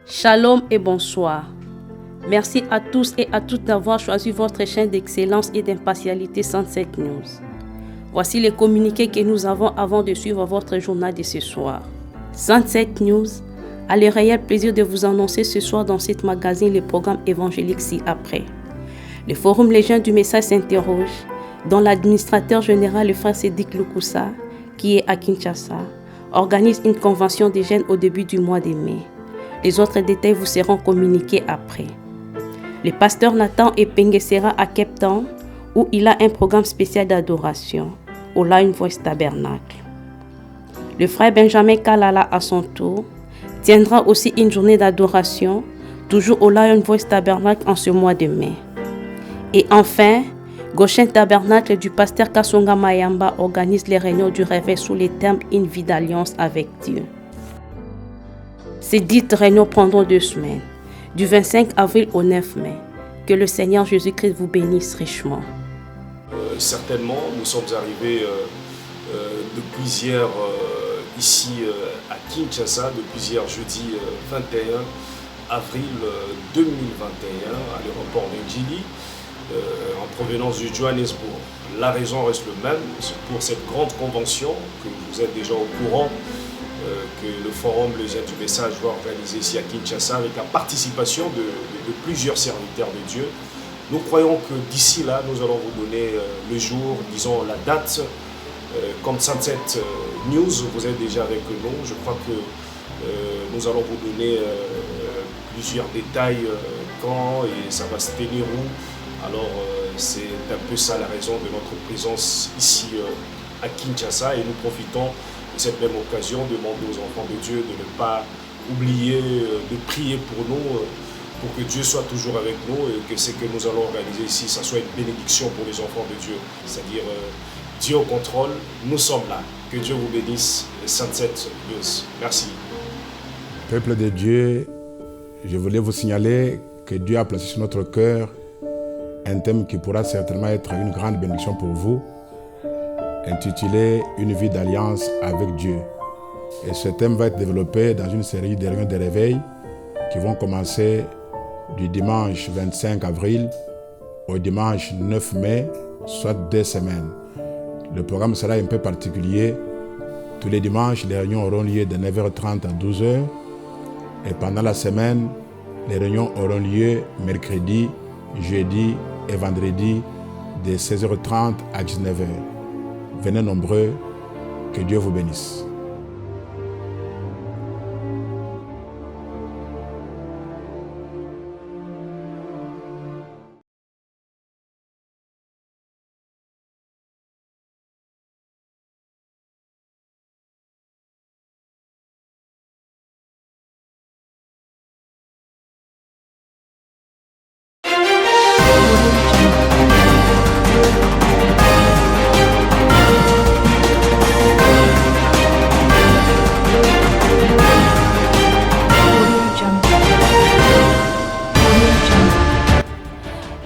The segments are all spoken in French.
Shalom et bonsoir. Merci à tous et à toutes d'avoir choisi votre chaîne d'excellence et d'impartialité Sunset News. Voici les communiqués que nous avons avant de suivre votre journal de ce soir. Sunset News a le réel plaisir de vous annoncer ce soir dans ce magazine le programme évangélique ci-après. Le forum Les Jeunes du Message s'interroge, dont l'administrateur général, le frère Sédic Lukusa, qui est à Kinshasa, organise une convention des jeunes au début du mois de mai. Les autres détails vous seront communiqués après. Le pasteur Nathan Epenge sera à Cape Town où il a un programme spécial d'adoration au Lion Voice Tabernacle. Le frère Benjamin Kalala à son tour tiendra aussi une journée d'adoration toujours au Lion Voice Tabernacle en ce mois de mai. Et enfin, Goshen Tabernacle du pasteur Kasonga Mayamba organise les réunions du réveil sous les termes Une vie d'alliance avec Dieu. Ces dites réunions prendront 2 semaines, du 25 avril au 9 mai. Que le Seigneur Jésus-Christ vous bénisse richement. Certainement, nous sommes arrivés depuis hier ici à Kinshasa, depuis hier jeudi 21 avril 2021 à l'aéroport d'Ndjili en provenance du Johannesburg. La raison reste le même, c'est pour cette grande convention que vous êtes déjà au courant que le forum Les Jeunes du Message va organiser ici à Kinshasa avec la participation de plusieurs serviteurs de Dieu. Nous croyons que d'ici là, nous allons vous donner le jour, disons la date. Comme Sunset News, vous êtes déjà avec nous. Je crois que nous allons vous donner plusieurs détails quand et ça va se tenir où. Alors c'est un peu ça la raison de notre présence ici à Kinshasa et nous profitons de cette même occasion de demander aux enfants de Dieu de ne pas oublier de prier pour nous, pour que Dieu soit toujours avec nous et que ce que nous allons organiser ici, ça soit une bénédiction pour les enfants de Dieu. C'est-à-dire Dieu au contrôle, nous sommes là. Que Dieu vous bénisse, les Sunset News. Merci. Peuple de Dieu, je voulais vous signaler que Dieu a placé sur notre cœur un thème qui pourra certainement être une grande bénédiction pour vous, intitulé « Une vie d'alliance avec Dieu ». Et ce thème va être développé dans une série de réunions de réveil qui vont commencer du dimanche 25 avril au dimanche 9 mai, soit 2 semaines. Le programme sera un peu particulier. Tous les dimanches, les réunions auront lieu de 9h30 à 12h. Et pendant la semaine, les réunions auront lieu mercredi, jeudi et vendredi de 16h30 à 19h. Venez nombreux, que Dieu vous bénisse.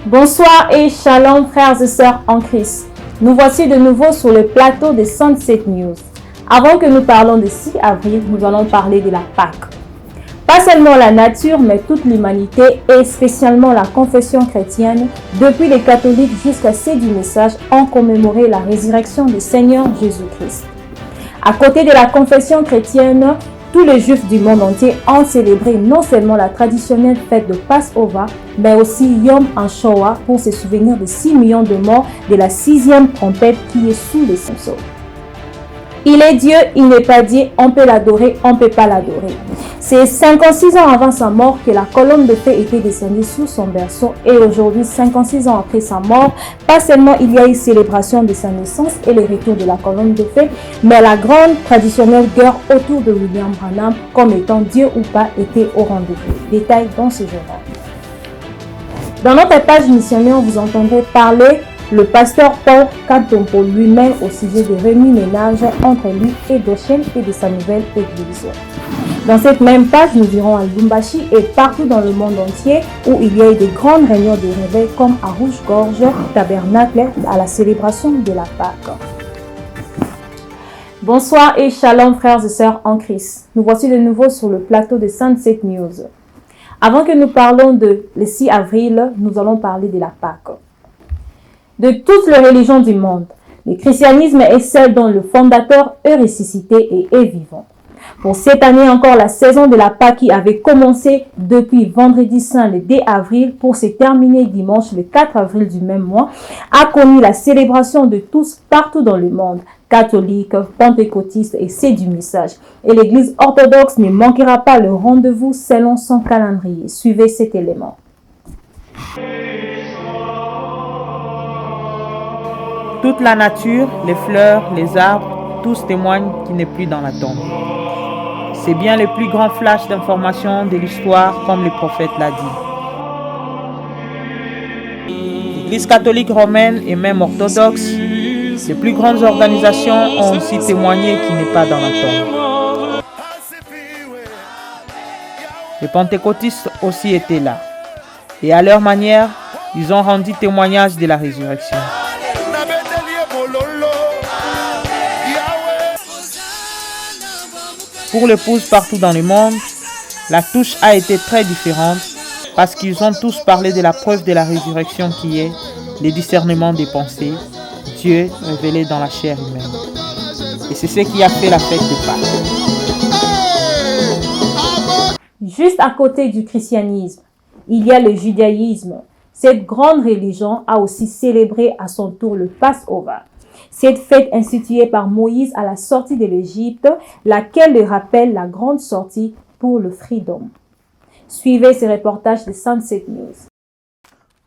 Bonsoir et shalom frères et sœurs en Christ. Nous voici de nouveau sur le plateau de Sunset News. Avant que nous parlons de 6 avril, nous allons parler de la Pâque. Pas seulement la nature, mais toute l'humanité et spécialement la confession chrétienne, depuis les catholiques jusqu'à ceux du message, ont commémoré la résurrection du Seigneur Jésus-Christ. À côté de la confession chrétienne, tous les Juifs du monde entier ont célébré non seulement la traditionnelle fête de Passover, mais aussi Yom HaShoah pour se souvenir de 6 millions de morts de la 6e trompette qui est sous les Simpsons. Il est Dieu, il n'est pas Dieu, on peut l'adorer, on ne peut pas l'adorer. C'est 56 ans avant sa mort que la colonne de feu était descendue sous son berceau et aujourd'hui, 56 ans après sa mort, pas seulement il y a eu célébration de sa naissance et le retour de la colonne de feu, mais la grande traditionnelle guerre autour de William Branham comme étant Dieu ou pas était au rendez-vous. Détail dans ce journal. Dans notre page missionnaire, vous entendrez parler le pasteur Paul Katompo lui-même au sujet des remue-ménages entre lui et Goshen et de sa nouvelle église. Dans cette même page, nous irons à Lubumbashi et partout dans le monde entier où il y a eu de grandes réunions de réveil comme à Rouge-Gorge, Tabernacle, à la célébration de la Pâque. Bonsoir et shalom frères et sœurs en Christ. Nous voici de nouveau sur le plateau de Sunset News. Avant que nous parlons de le 6 avril, nous allons parler de la Pâque. De toutes les religions du monde, le christianisme est celle dont le fondateur est ressuscité et est vivant. Pour cette année encore, la saison de la Pâque qui avait commencé depuis vendredi saint le 2 avril pour se terminer dimanche le 4 avril du même mois, a connu la célébration de tous partout dans le monde, catholiques, pentecôtistes et sédumissage. Et l'Église orthodoxe ne manquera pas le rendez-vous selon son calendrier. Suivez cet élément. Toute la nature, les fleurs, les arbres, tous témoignent qu'il n'est plus dans la tombe. C'est bien le plus grand flash d'information de l'histoire, comme le prophète l'a dit. L'Église catholique romaine et même orthodoxe, les plus grandes organisations ont aussi témoigné qu'il n'est pas dans la tombe. Les pentecôtistes aussi étaient là. Et à leur manière, ils ont rendu témoignage de la résurrection. Pour l'épouse partout dans le monde, la touche a été très différente parce qu'ils ont tous parlé de la preuve de la résurrection qui est le discernement des pensées, Dieu révélé dans la chair humaine. Et c'est ce qui a fait la fête de Pâques. Juste à côté du christianisme, il y a le judaïsme. Cette grande religion a aussi célébré à son tour le Passover. Cette fête instituée par Moïse à la sortie de l'Égypte, laquelle le rappelle la grande sortie pour le Freedom. Suivez ce reportage de Sunset News.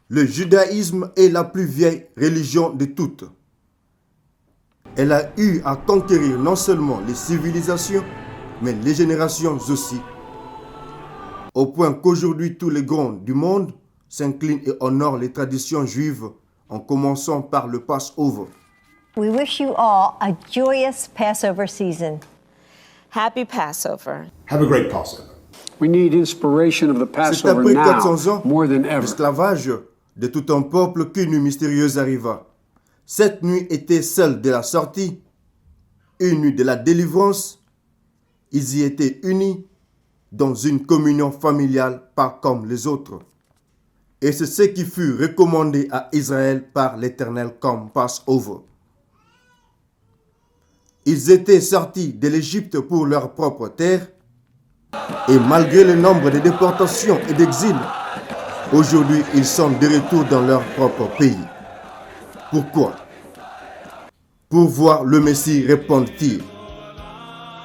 Le judaïsme est la plus vieille religion de toutes. Elle a eu à conquérir non seulement les civilisations, mais les générations aussi. Au point qu'aujourd'hui tous les grands du monde s'inclinent et honorent les traditions juives en commençant par le Passover. We wish you all a joyous Passover season. Happy Passover. Have a great Passover. We need inspiration of the C'est Passover après now, 400 ans more than ever. d'esclavage de tout un peuple qu'une nuit mystérieuse arriva. Cette nuit était celle de la sortie, une nuit de la délivrance. Ils y étaient unis dans une communion familiale pas comme les autres. Et c'est ce qui fut recommandé à Israël par l'Éternel comme Passover. Ils étaient sortis de l'Égypte pour leur propre terre et malgré le nombre de déportations et d'exils, aujourd'hui ils sont de retour dans leur propre pays. Pourquoi? Pour voir le Messie, répondit-il.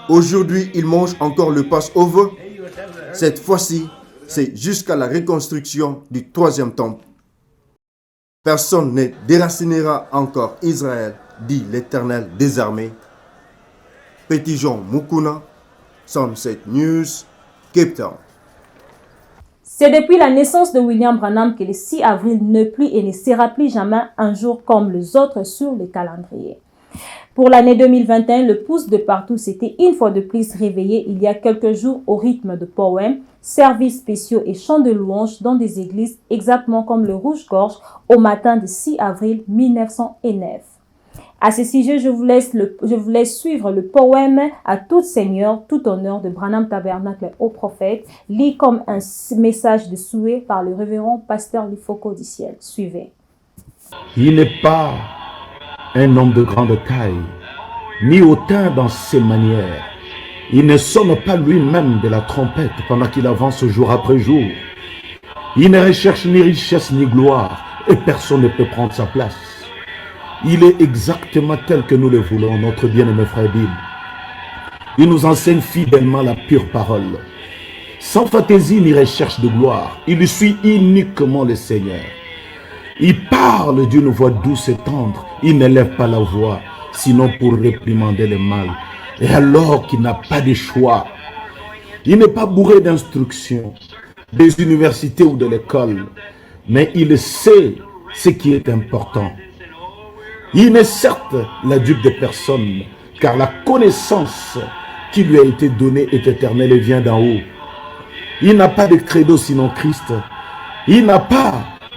Aujourd'hui ils mangent encore le Passover. Cette fois-ci, c'est jusqu'à la reconstruction du troisième temple. Personne ne déracinera encore Israël, dit l'Éternel des armées. Petit Jean Mukuna, Sunset News, Cape Town. C'est depuis la naissance de William Branham que le 6 avril ne plus et ne sera plus jamais un jour comme les autres sur le calendrier. Pour l'année 2021, le pouce de partout s'était une fois de plus réveillé il y a quelques jours au rythme de poèmes, services spéciaux et chants de louanges dans des églises exactement comme le Rouge-Gorge au matin du 6 avril 1909. À ce sujet, je vous laisse suivre le poème à tout Seigneur, tout honneur de Branham Tabernacle au prophète, lu comme un message de souhait par le révérend pasteur Lifoko du ciel. Suivez. Il n'est pas un homme de grande taille, ni hautain dans ses manières. Il ne sonne pas lui-même de la trompette pendant qu'il avance jour après jour. Il ne recherche ni richesse ni gloire, et personne ne peut prendre sa place. Il est exactement tel que nous le voulons, notre bien-aimé frère Bill. Il nous enseigne fidèlement la pure parole. Sans fantaisie ni recherche de gloire, il suit uniquement le Seigneur. Il parle d'une voix douce et tendre. Il n'élève pas la voix, sinon pour réprimander le mal. Et alors qu'il n'a pas de choix. Il n'est pas bourré d'instructions, des universités ou de l'école, mais il sait ce qui est important. Il n'est certes la dupe de personne, car la connaissance qui lui a été donnée est éternelle et vient d'en haut. Il n'a pas de credo sinon Christ. Il n'a pas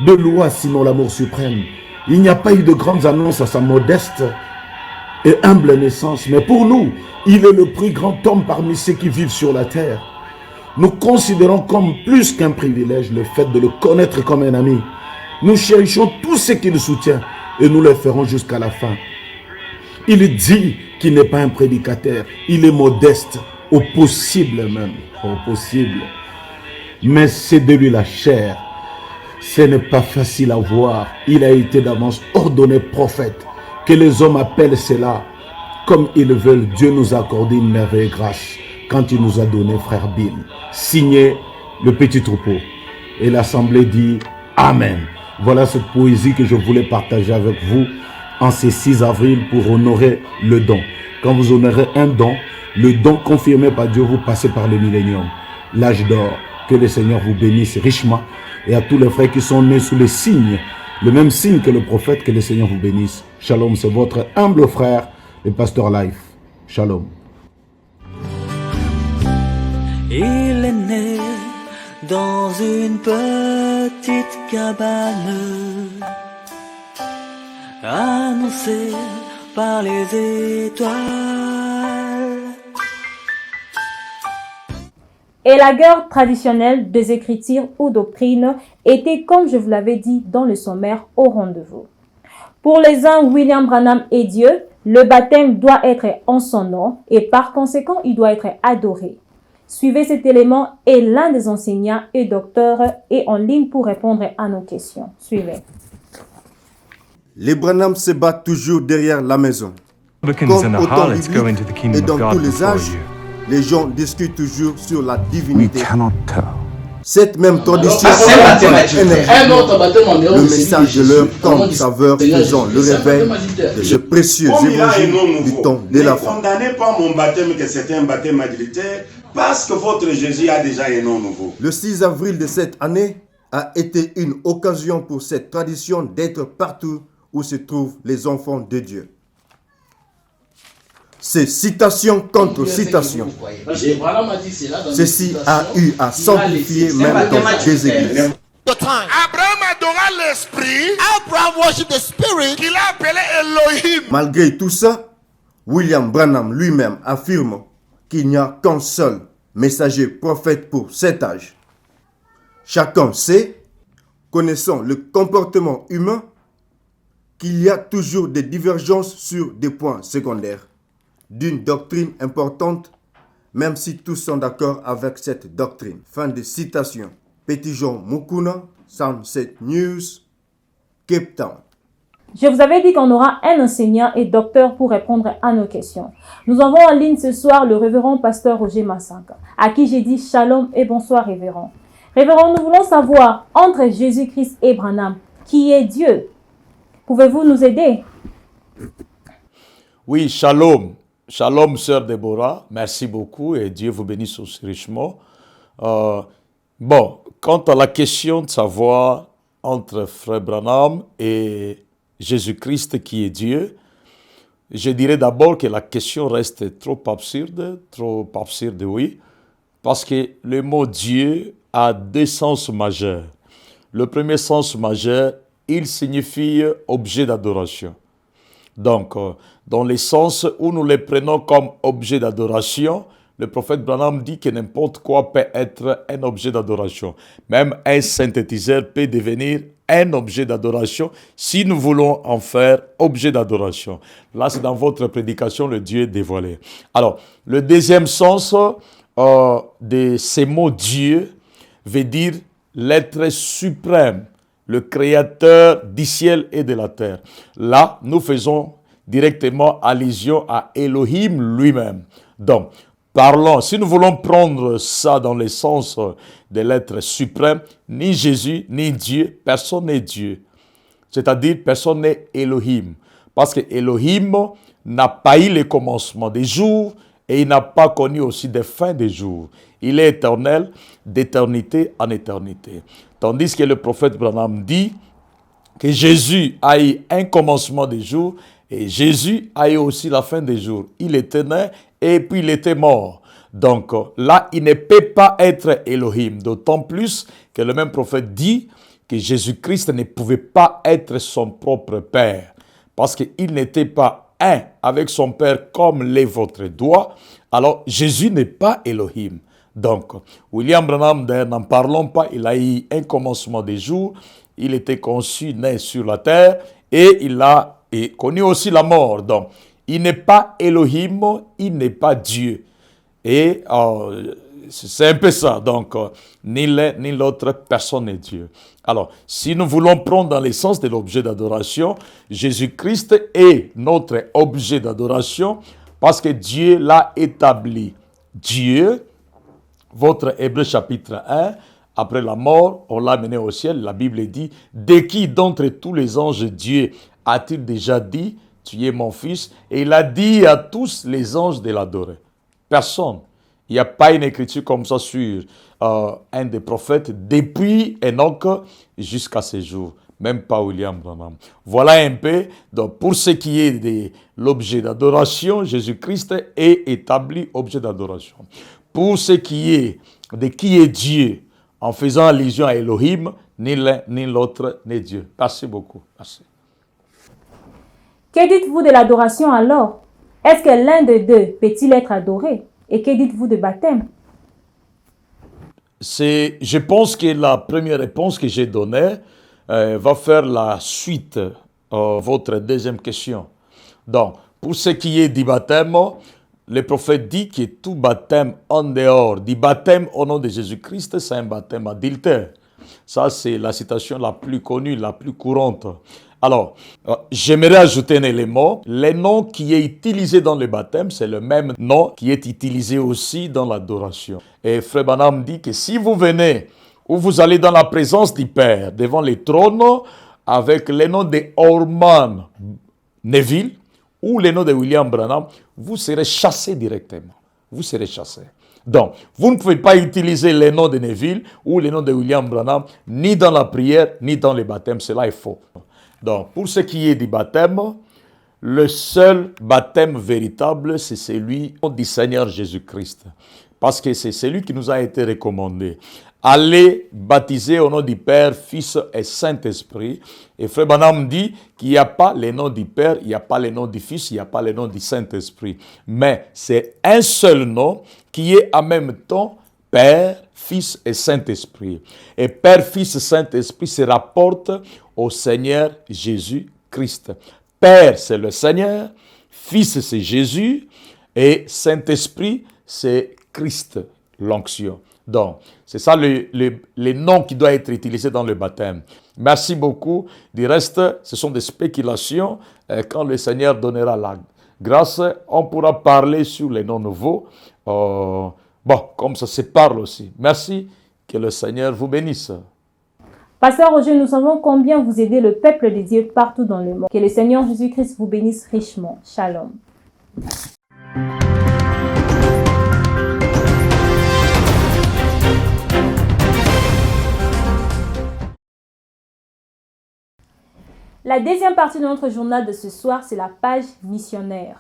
de loi sinon l'amour suprême. Il n'y a pas eu de grandes annonces à sa modeste et humble naissance. Mais pour nous, il est le plus grand homme parmi ceux qui vivent sur la terre. Nous considérons comme plus qu'un privilège le fait de le connaître comme un ami. Nous cherchons tout ce qui le soutient et nous le ferons jusqu'à la fin. Il dit qu'il n'est pas un prédicateur, il est modeste, au possible même, au possible. Mais c'est de lui la chair. Ce n'est pas facile à voir. Il a été d'avance ordonné prophète. Que les hommes appellent cela comme ils veulent. Dieu nous a accordé une merveilleuse grâce quand il nous a donné frère Bill. Signé le petit troupeau. Et l'assemblée dit Amen. Voilà cette poésie que je voulais partager avec vous en ce 6 avril pour honorer le don. Quand vous honorez un don, le don confirmé par Dieu, vous passez par le millénium, l'âge d'or. Que le Seigneur vous bénisse richement. Et à tous les frères qui sont nés sous le signe, le même signe que le prophète, que le Seigneur vous bénisse. Shalom, c'est votre humble frère, le pasteur Life. Shalom. Il est né dans une petite cabane, annoncé par les étoiles. Et la guerre traditionnelle des Écritures ou doctrines était, comme je vous l'avais dit dans le sommaire, au rendez-vous. Pour les uns, William Branham est Dieu, le baptême doit être en son nom et par conséquent, il doit être adoré. Suivez cet élément et l'un des enseignants et docteurs est en ligne pour répondre à nos questions. Suivez. Les Branham se battent toujours derrière la maison. Comme au temps biblique et dans tous les âges, les gens discutent toujours sur la divinité. Cette même tradition le message de leur comme saveur faisant le réveil de ce précieux évangile du temps de la fin. Ne condamnez pas mon baptême que c'est un baptême adultère parce que votre Jésus a déjà un nom nouveau. Le 6 avril de cette année a été une occasion pour cette tradition d'être partout où se trouvent les enfants de Dieu. C'est citation contre citation. Ceci a eu à s'amplifier même dans des églises. Abraham adora l'esprit. Abraham worship the spirit. Qu'il a appelé Elohim. Malgré tout ça, William Branham lui-même affirme qu'il n'y a qu'un seul messager prophète pour cet âge. Chacun sait, connaissant le comportement humain, qu'il y a toujours des divergences sur des points secondaires d'une doctrine importante, même si tous sont d'accord avec cette doctrine. Fin de citation. Petit Jean Mukuna, Sunset News, Cape Town. Je vous avais dit qu'on aura un enseignant et docteur pour répondre à nos questions. Nous avons en ligne ce soir le révérend pasteur Roger Massanka, à qui j'ai dit shalom et bonsoir révérend. Révérend, nous voulons savoir, entre Jésus-Christ et Branham, qui est Dieu? Pouvez-vous nous aider? Oui, shalom. Shalom, sœur Déborah. Merci beaucoup et Dieu vous bénisse aussi richement. Bon, quant à la question de savoir entre frère Branham et Jésus-Christ qui est Dieu, je dirais d'abord que la question reste trop absurde, oui, parce que le mot Dieu a deux sens majeurs. Le premier sens majeur, il signifie objet d'adoration. Donc, dans le sens où nous les prenons comme objet d'adoration, le prophète Branham dit que n'importe quoi peut être un objet d'adoration. Même un synthétiseur peut devenir un objet d'adoration si nous voulons en faire objet d'adoration. Là, c'est dans votre prédication, le Dieu dévoilé. Alors, le deuxième sens de ces mots Dieu veut dire l'être suprême, le créateur du ciel et de la terre. Là, nous faisons directement allusion à Elohim lui-même. Donc, parlons, si nous voulons prendre ça dans le sens de l'être suprême, ni Jésus, ni Dieu, personne n'est Dieu. C'est-à-dire, personne n'est Elohim. Parce que Elohim n'a pas eu le commencement des jours et il n'a pas connu aussi des fins des jours. Il est éternel, d'éternité en éternité. Tandis que le prophète Branham dit que Jésus a eu un commencement des jours et Jésus a eu aussi la fin des jours. Il était né et puis il était mort. Donc là, il ne peut pas être Elohim. D'autant plus que le même prophète dit que Jésus-Christ ne pouvait pas être son propre Père. Parce qu'il n'était pas un avec son Père comme l'est votre doigt. Alors Jésus n'est pas Elohim. Donc, William Branham, n'en parlons pas, il a eu un commencement des jours, il était conçu, né sur la terre, et il a connu aussi la mort. Donc, il n'est pas Elohim, il n'est pas Dieu. Et c'est un peu ça. Donc, ni l'un ni l'autre, personne n'est Dieu. Alors, si nous voulons prendre dans l'essence de l'objet d'adoration, Jésus-Christ est notre objet d'adoration parce que Dieu l'a établi. Dieu, votre Hébreux chapitre 1, après la mort, on l'a mené au ciel. La Bible dit, de qui d'entre tous les anges Dieu a-t-il déjà dit, tu es mon fils, et il a dit à tous les anges de l'adorer. Personne. Il n'y a pas une écriture comme ça sur un des prophètes depuis Enoch jusqu'à ce jour. Même pas William Branham. Voilà un peu, donc pour ce qui est de l'objet d'adoration, Jésus-Christ est établi objet d'adoration. Pour ce qui est de qui est Dieu, en faisant allusion à Elohim, ni l'un ni l'autre n'est Dieu. Merci beaucoup. Merci. Que dites-vous de l'adoration alors? Est-ce que l'un des deux peut-il être adoré? Et que dites-vous de baptême? Je pense que la première réponse que j'ai donnée va faire la suite à votre deuxième question. Donc, pour ce qui est du baptême, le prophète dit que tout baptême en dehors du baptême au nom de Jésus-Christ, c'est un baptême adultère. Ça, c'est la citation la plus connue, la plus courante. Alors, j'aimerais ajouter un élément. Le nom qui est utilisé dans le baptême, c'est le même nom qui est utilisé aussi dans l'adoration. Et Frère Branham dit que si vous venez ou vous allez dans la présence du Père, devant le trône, avec le nom de Orman Neville ou le nom de William Branham, vous serez chassé directement. Vous serez chassé. Donc, vous ne pouvez pas utiliser le nom de Neville ou le nom de William Branham, ni dans la prière, ni dans le baptême. Cela est faux. Donc, pour ce qui est du baptême, le seul baptême véritable, c'est celui du Seigneur Jésus-Christ. Parce que c'est celui qui nous a été recommandé. Allez baptiser au nom du Père, Fils et Saint-Esprit. Et Frère Branham dit qu'il n'y a pas le nom du Père, il n'y a pas le nom du Fils, il n'y a pas le nom du Saint-Esprit. Mais c'est un seul nom qui est en même temps Père, Fils et Saint-Esprit. Et Père, Fils et Saint-Esprit se rapportent au Seigneur Jésus-Christ. Père, c'est le Seigneur, Fils, c'est Jésus, et Saint-Esprit, c'est Christ, l'onction. Donc, c'est ça le nom qui doit être utilisé dans le baptême. Merci beaucoup. Du reste, ce sont des spéculations. Quand le Seigneur donnera la grâce, on pourra parler sur les noms nouveaux. Comme ça se parle aussi. Merci. Que le Seigneur vous bénisse. Pasteur Roger, nous savons combien vous aidez le peuple de Dieu partout dans le monde. Que le Seigneur Jésus-Christ vous bénisse richement. Shalom. La deuxième partie de notre journal de ce soir, c'est la page missionnaire.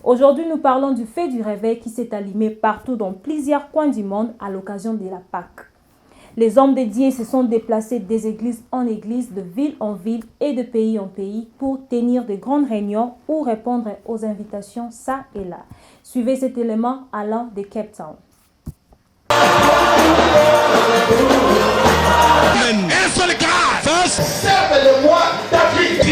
Aujourd'hui, nous parlons du feu du réveil qui s'est allumé partout dans plusieurs coins du monde à l'occasion de la Pâque. Les hommes de Dieu se sont déplacés des églises en églises, de ville en ville et de pays en pays pour tenir de grandes réunions ou répondre aux invitations ça et là. Suivez cet élément allant de Cape Town. Un seul gars. First, servez-le-moi David.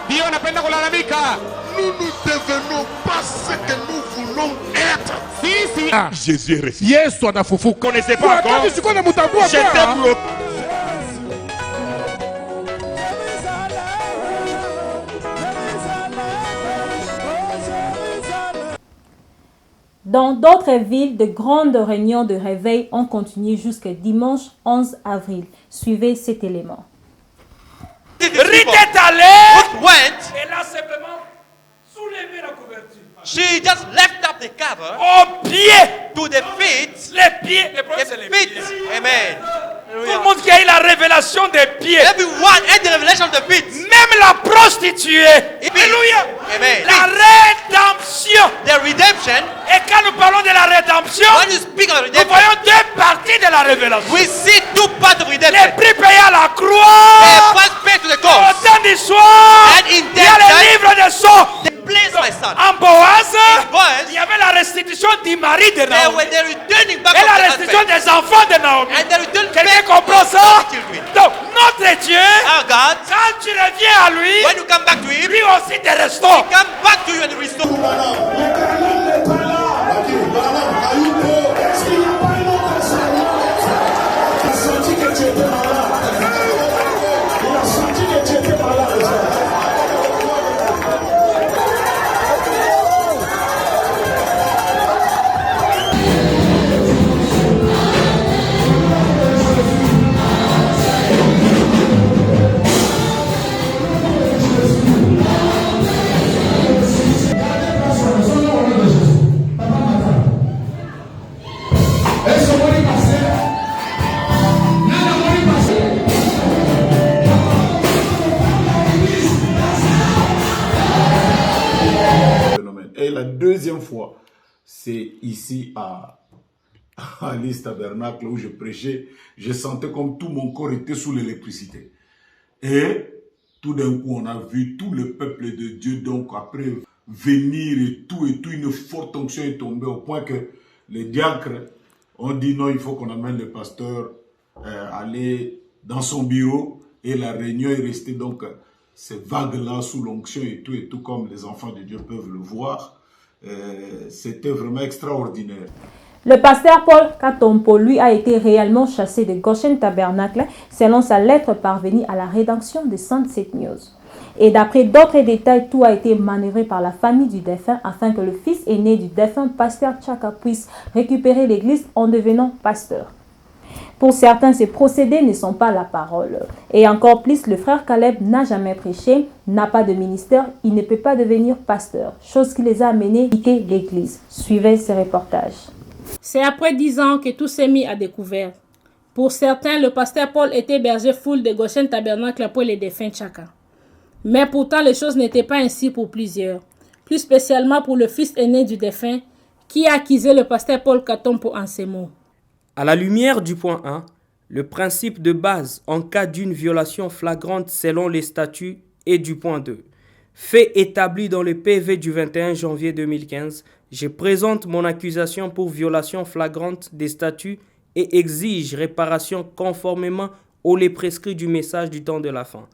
Dieu n'appelle pas la mica. Nous ne devenons pas ce que nous voulons être. Si. Jésus est ressuscité. Yes, toi, Nafoufou. Connaissez pas encore. J'étais bloqué. Dans d'autres villes, de grandes réunions de réveil ont continué jusqu'à dimanche 11 avril. Suivez cet élément. Ruth est allée, elle a simplement soulevé la couverture. She just left up the cover. Au pied. To the feet. Les pieds. Les pieds. Amen. Tout le monde qui a eu la révélation des pieds. Everyone had the revelation of the feet. Même la prostituée. Alléluia. Amen. La rédemption. The redemption. Et quand nous parlons de la rédemption, when you speak of redemption, nous voyons deux parties de la révélation. We see do part of redemption. Les prix payés à la croix. The price paid to the Au cross. temps d'histoire. And in Il y a that le time, livre de sons. they placed my son. En Boaz, Boaz, il y avait la restitution du mari de they Naomi. were the returning back Et of la the restitution husband. des enfants de Naomi. And the return Quelqu'un back comprend of ça? the children. Donc, notre Dieu, Our God, quand tu reviens à lui, when you come back to him, lui aussi te restaure. come back to you and restore. Et la deuxième fois, c'est ici à l'East Tabernacle où je prêchais. Je sentais comme tout mon corps était sous l'électricité. Et tout d'un coup, on a vu tout le peuple de Dieu, donc après venir et tout, une forte onction est tombée au point que les diacres ont dit non, il faut qu'on amène le pasteur aller dans son bureau. Et la réunion est restée donc ces vagues-là sous l'onction et tout comme les enfants de Dieu peuvent le voir. C'était vraiment extraordinaire. Le pasteur Paul Katompo, lui, a été réellement chassé de Goshen Tabernacle selon sa lettre parvenue à la rédaction de Sunset News. Et d'après d'autres détails, tout a été manœuvré par la famille du défunt afin que le fils aîné du défunt pasteur Chaka puisse récupérer l'église en devenant pasteur. Pour certains, ces procédés ne sont pas la parole. Et encore plus, le frère Caleb n'a jamais prêché, n'a pas de ministère, il ne peut pas devenir pasteur, chose qui les a amenés à quitter l'église. Suivez ce reportage. C'est après 10 ans que tout s'est mis à découvert. Pour certains, le pasteur Paul était berger full de Goshen Tabernacle après les défunts Chaka. Mais pourtant, les choses n'étaient pas ainsi pour plusieurs. Plus spécialement pour le fils aîné du défunt, qui a accusé le pasteur Paul Katompo en ces mots. À la lumière du point 1, le principe de base en cas d'une violation flagrante selon les statuts est du point 2. Fait établi dans le PV du 21 janvier 2015, je présente mon accusation pour violation flagrante des statuts et exige réparation conformément aux les prescrits du message du temps de la fin.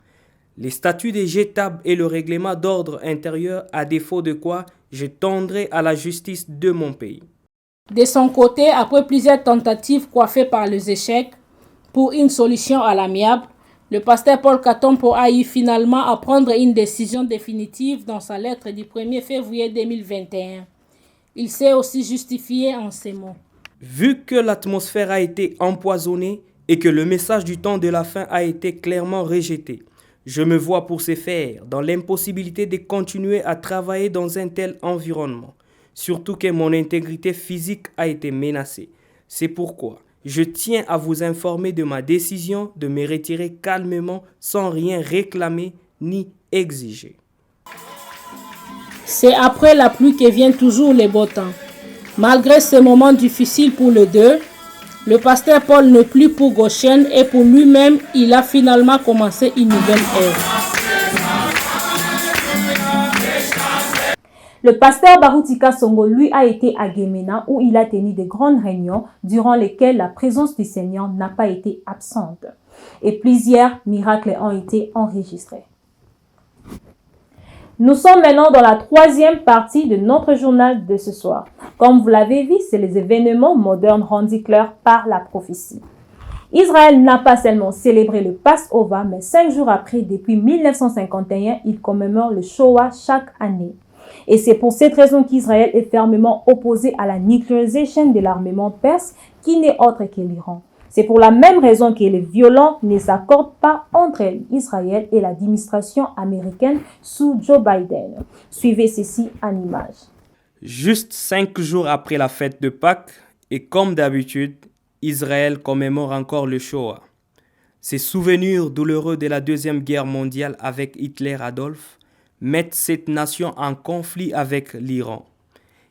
Les statuts des G-Tab et le règlement d'ordre intérieur, à défaut de quoi je tendrai à la justice de mon pays. De son côté, après plusieurs tentatives coiffées par les échecs pour une solution à l'amiable, le pasteur Paul Katompo a eu finalement à prendre une décision définitive dans sa lettre du 1er février 2021. Il s'est aussi justifié en ces mots. Vu que l'atmosphère a été empoisonnée et que le message du temps de la fin a été clairement rejeté, je me vois pour ce faire dans l'impossibilité de continuer à travailler dans un tel environnement, surtout que mon intégrité physique a été menacée. C'est pourquoi je tiens à vous informer de ma décision de me retirer calmement sans rien réclamer ni exiger. C'est après la pluie que vient toujours le beau temps. Malgré ce moment difficile pour les deux, le pasteur Paul n'est plus pour Goshen et pour lui-même, il a finalement commencé une nouvelle ère. Le pasteur Barutika Songo, lui, a été à Gemena où il a tenu de grandes réunions durant lesquelles la présence du Seigneur n'a pas été absente. Et plusieurs miracles ont été enregistrés. Nous sommes maintenant dans la troisième partie de notre journal de ce soir. Comme vous l'avez vu, c'est les événements modernes rendus clairs par la prophétie. Israël n'a pas seulement célébré le Passover, mais 5 jours après, depuis 1951, il commémore le Shoah chaque année. Et c'est pour cette raison qu'Israël est fermement opposé à la nucléarisation de l'armement perse, qui n'est autre que l'Iran. C'est pour la même raison que les violents ne s'accordent pas entre Israël et l'administration américaine sous Joe Biden. Suivez ceci en image. Juste 5 jours après la fête de Pâques, et comme d'habitude, Israël commémore encore le Shoah. Ces souvenirs douloureux de la Deuxième Guerre mondiale avec Hitler-Adolphe mettent cette nation en conflit avec l'Iran.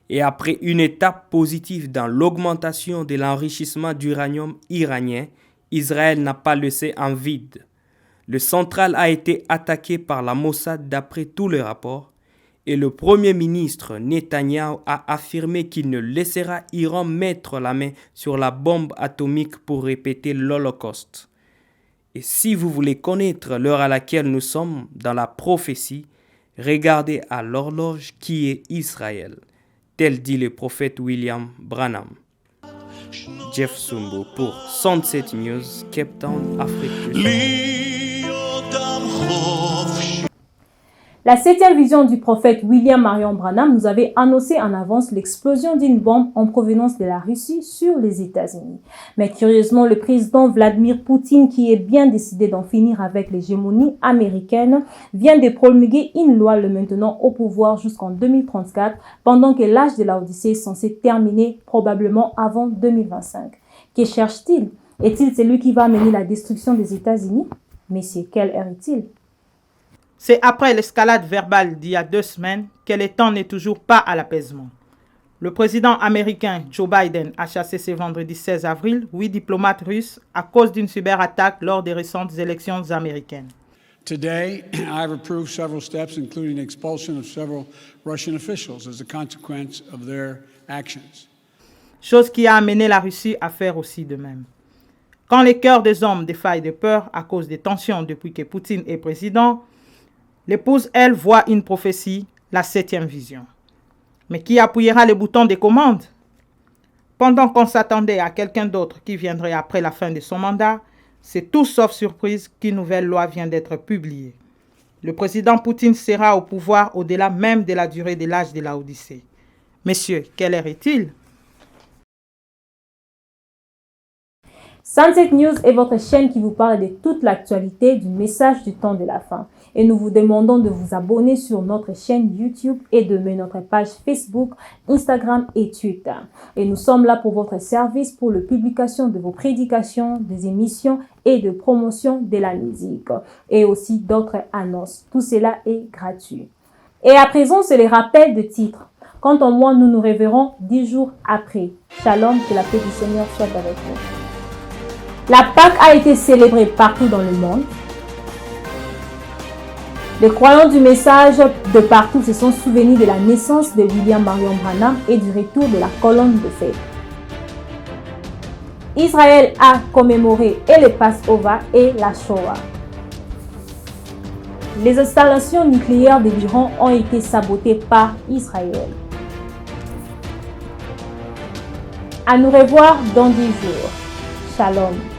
Et après une étape positive dans l'augmentation de l'enrichissement d'uranium iranien, Israël n'a pas laissé un vide. Le central a été attaqué par la Mossad d'après tous les rapports et le Premier ministre Netanyahou a affirmé qu'il ne laissera Iran mettre la main sur la bombe atomique pour répéter l'Holocauste. Et si vous voulez connaître l'heure à laquelle nous sommes dans la prophétie, regardez à l'horloge qui est Israël, tel dit le prophète William Branham. Jeff Sumbo pour Sunset News, Cape Town, Afrique du Sud. La 7e vision du prophète William Marion Branham nous avait annoncé en avance l'explosion d'une bombe en provenance de la Russie sur les États-Unis. Mais curieusement, le président Vladimir Poutine, qui est bien décidé d'en finir avec l'hégémonie américaine, vient de promulguer une loi le maintenant au pouvoir jusqu'en 2034, pendant que l'âge de la Odyssée est censé terminer probablement avant 2025. Que cherche-t-il? Est-il celui qui va amener la destruction des États-Unis? Messieurs, quelle heure est-il? C'est après l'escalade verbale d'il y a 2 semaines que le temps n'est toujours pas à l'apaisement. Le président américain Joe Biden a chassé ce vendredi 16 avril 8 diplomates russes à cause d'une cyberattaque lors des récentes élections américaines. Today, I have approved several steps, including expulsion of several Russian officials as a consequence of their actions. Chose qui a amené la Russie à faire aussi de même. Quand les cœurs des hommes défaillent de peur à cause des tensions depuis que Poutine est président, l'épouse, elle, voit une prophétie, la 7e vision. Mais qui appuiera le bouton des commandes? Pendant qu'on s'attendait à quelqu'un d'autre qui viendrait après la fin de son mandat, c'est tout sauf surprise qu'une nouvelle loi vient d'être publiée. Le président Poutine sera au pouvoir au-delà même de la durée de l'âge de la Odyssée. Messieurs, quelle heure est-il? Sunset News est votre chaîne qui vous parle de toute l'actualité du message du temps de la fin. Et nous vous demandons de vous abonner sur notre chaîne YouTube et de mettre notre page Facebook, Instagram et Twitter. Et nous sommes là pour votre service pour la publication de vos prédications, des émissions et de promotion de la musique. Et aussi d'autres annonces. Tout cela est gratuit. Et à présent, c'est les rappels de titres. Quant à moi, nous nous reverrons 10 jours après. Shalom, que la paix du Seigneur soit avec vous. La Pâque a été célébrée partout dans le monde. Les croyants du message de partout se sont souvenus de la naissance de William Marion Branham et du retour de la colonne de feu. Israël a commémoré et le Passover et la Shoah. Les installations nucléaires de l'Iran ont été sabotées par Israël. À nous revoir dans 10 jours. Shalom.